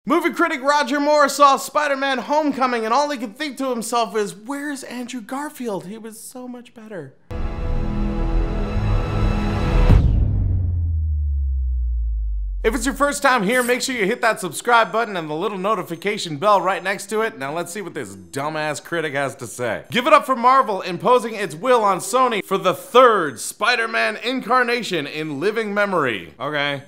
Movie critic Roger Moore saw Spider-Man Homecoming and all he could think to himself is, where's Andrew Garfield? He was so much better. If it's your first time here, make sure you hit that subscribe button and the little notification bell right next to it. Now let's see what this dumbass critic has to say. Give it up for Marvel imposing its will on Sony for the third Spider-Man incarnation in living memory. Okay.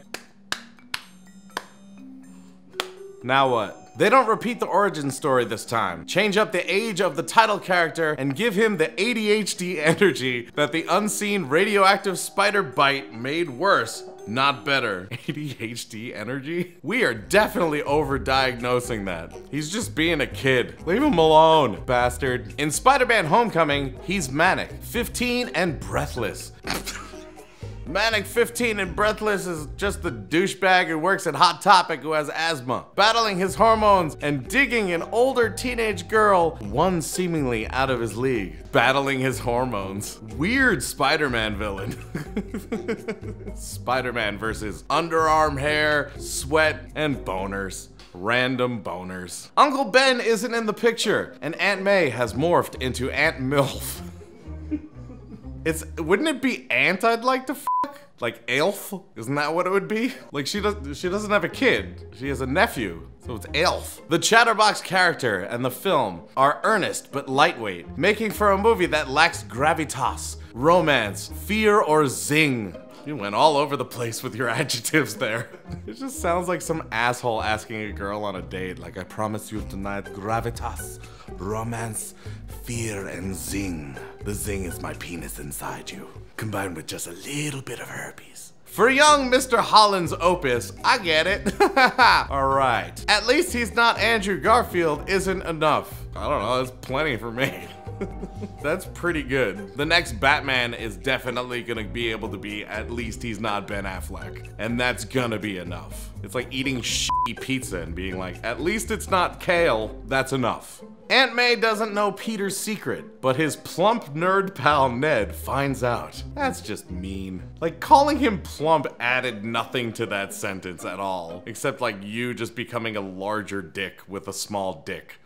Now what? They don't repeat the origin story this time. Change up the age of the title character and give him the ADHD energy that the unseen radioactive spider bite made worse, not better. ADHD energy? We are definitely over-diagnosing that. He's just being a kid. Leave him alone, bastard. In Spider-Man Homecoming, he's manic, 15 and breathless. Manic 15 and breathless is just the douchebag who works at Hot Topic who has asthma, battling his hormones and digging an older teenage girl, one seemingly out of his league. Battling his hormones. Weird Spider-Man villain. Spider-Man versus underarm hair, sweat, and boners. Random boners. Uncle Ben isn't in the picture, and Aunt May has morphed into Aunt MILF. Wouldn't it be Aunt I'd like to f***? Like Elf? Isn't that what it would be? Like she doesn't have a kid. She has a nephew. So it's Elf. The Chatterbox character and the film are earnest but lightweight, making for a movie that lacks gravitas, romance, fear, or zing. You went all over the place with your adjectives there. It just sounds like some asshole asking a girl on a date, like, I promise you tonight gravitas, romance, fear, and zing. The zing is my penis inside you, combined with just a little bit of herpes. For young Mr. Holland's opus, I get it. Alright. At least he's not Andrew Garfield isn't enough. I don't know, that's plenty for me. That's pretty good. The next Batman is definitely gonna be able to be at least he's not Ben Affleck. And that's gonna be enough. It's like eating shitty pizza and being like, at least it's not kale, that's enough. Aunt May doesn't know Peter's secret, but his plump nerd pal Ned finds out. That's just mean. Like, calling him plump added nothing to that sentence at all, except like you just becoming a larger dick with a small dick.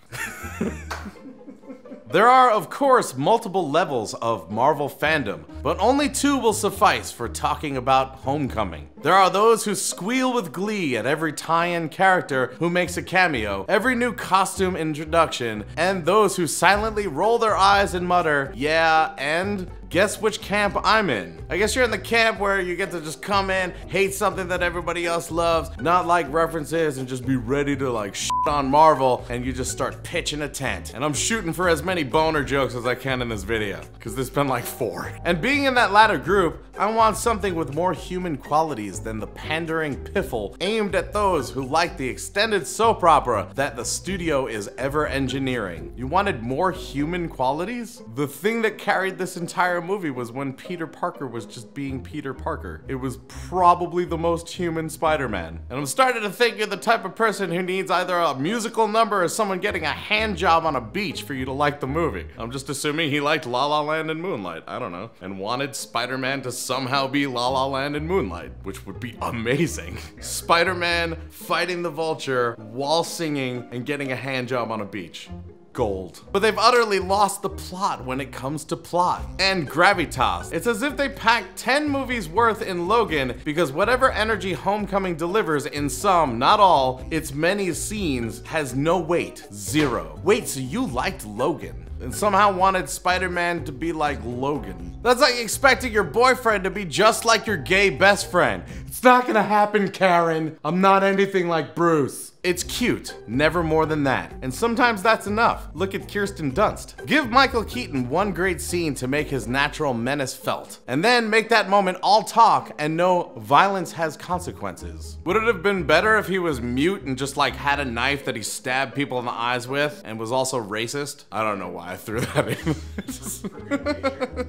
There are, of course, multiple levels of Marvel fandom, but only two will suffice for talking about Homecoming. There are those who squeal with glee at every tie-in character who makes a cameo, every new costume introduction, and those who silently roll their eyes and mutter, yeah, and guess which camp I'm in. I guess you're in the camp where you get to just come in, hate something that everybody else loves, not like references, and just be ready to like shit on Marvel, and you just start pitching a tent. And I'm shooting for as many boner jokes as I can in this video, because there's been like 4. And being in that latter group, I want something with more human qualities than the pandering piffle aimed at those who like the extended soap opera that the studio is ever engineering. You wanted more human qualities? The thing that carried this entire movie was when Peter Parker was just being Peter Parker. It was probably the most human Spider-Man. And I'm starting to think you're the type of person who needs either a musical number or someone getting a hand job on a beach for you to like the movie. I'm just assuming he liked La La Land and Moonlight, I don't know, and wanted Spider-Man to somehow be La La Land and Moonlight, which would be amazing. Spider-Man fighting the Vulture while singing and getting a hand job on a beach. Gold. But they've utterly lost the plot when it comes to plot and gravitas. It's as if they packed 10 movies worth in Logan because whatever energy Homecoming delivers in some, not all, its many scenes has no weight. Zero. Wait, so you liked Logan and somehow wanted Spider-Man to be like Logan? That's like expecting your boyfriend to be just like your gay best friend. It's not gonna happen, Karen. I'm not anything like Bruce. It's cute, never more than that. And sometimes that's enough. Look at Kirsten Dunst. Give Michael Keaton one great scene to make his natural menace felt. And then make that moment all talk and no violence has consequences. Would it have been better if he was mute and just like had a knife that he stabbed people in the eyes with and was also racist? I don't know why I threw that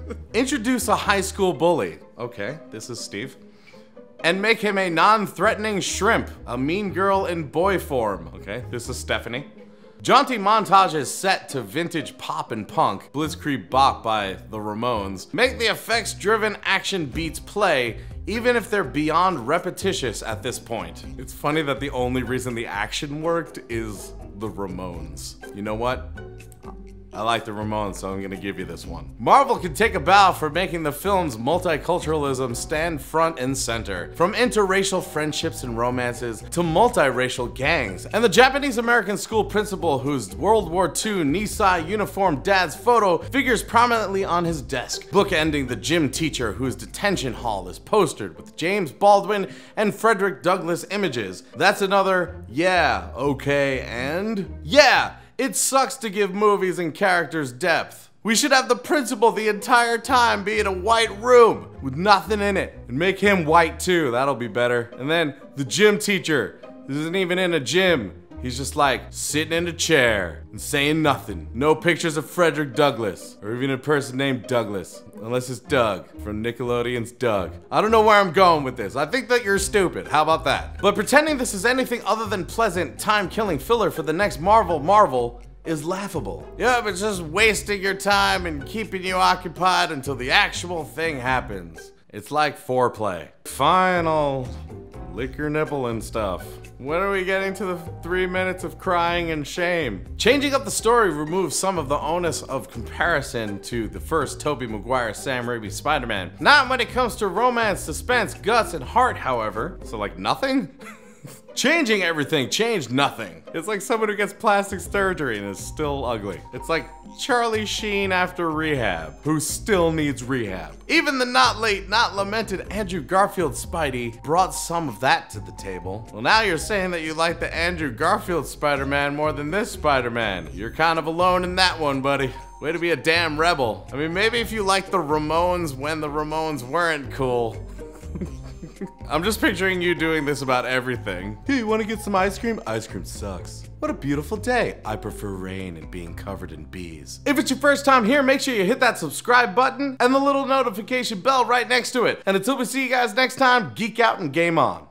in. Introduce a high school bully. Okay, this is Steve. And make him a non-threatening shrimp, a mean girl in boy form. Okay, this is Stephanie. Jaunty montages set to vintage pop and punk, Blitzkrieg Bop by the Ramones, make the effects-driven action beats play, even if they're beyond repetitious at this point. It's funny that the only reason the action worked is the Ramones. You know what? I like the Ramones, so I'm gonna give you this one. Marvel can take a bow for making the film's multiculturalism stand front and center. From interracial friendships and romances to multiracial gangs. And the Japanese-American school principal whose World War II Nisei uniformed dad's photo figures prominently on his desk. Bookending the gym teacher whose detention hall is postered with James Baldwin and Frederick Douglass images. That's another, yeah, okay, and yeah! It sucks to give movies and characters depth. We should have the principal the entire time be in a white room with nothing in it. And make him white too, that'll be better. And then the gym teacher isn't even in a gym. He's just like sitting in a chair and saying nothing. No pictures of Frederick Douglass or even a person named Douglas. Unless it's Doug from Nickelodeon's Doug. I don't know where I'm going with this. I think that you're stupid. How about that? But pretending this is anything other than pleasant, time-killing filler for the next Marvel is laughable. Yeah, but it's just wasting your time and keeping you occupied until the actual thing happens. It's like foreplay. Fine, I'll lick your nipple and stuff. When are we getting to the 3 minutes of crying and shame? Changing up the story removes some of the onus of comparison to the first Tobey Maguire, Sam Raimi Spider-Man. Not when it comes to romance, suspense, guts, and heart, however. So like nothing? Changing everything changed nothing. It's like someone who gets plastic surgery and is still ugly. It's like Charlie Sheen after rehab, who still needs rehab. Even the not late, not lamented Andrew Garfield Spidey brought some of that to the table. Well, now you're saying that you like the Andrew Garfield Spider-Man more than this Spider-Man. You're kind of alone in that one, buddy. Way to be a damn rebel. I mean, maybe if you liked the Ramones when the Ramones weren't cool. I'm just picturing you doing this about everything. Hey, you wanna get some ice cream? Ice cream sucks. What a beautiful day. I prefer rain and being covered in bees. If it's your first time here, make sure you hit that subscribe button and the little notification bell right next to it. And until we see you guys next time, geek out and game on.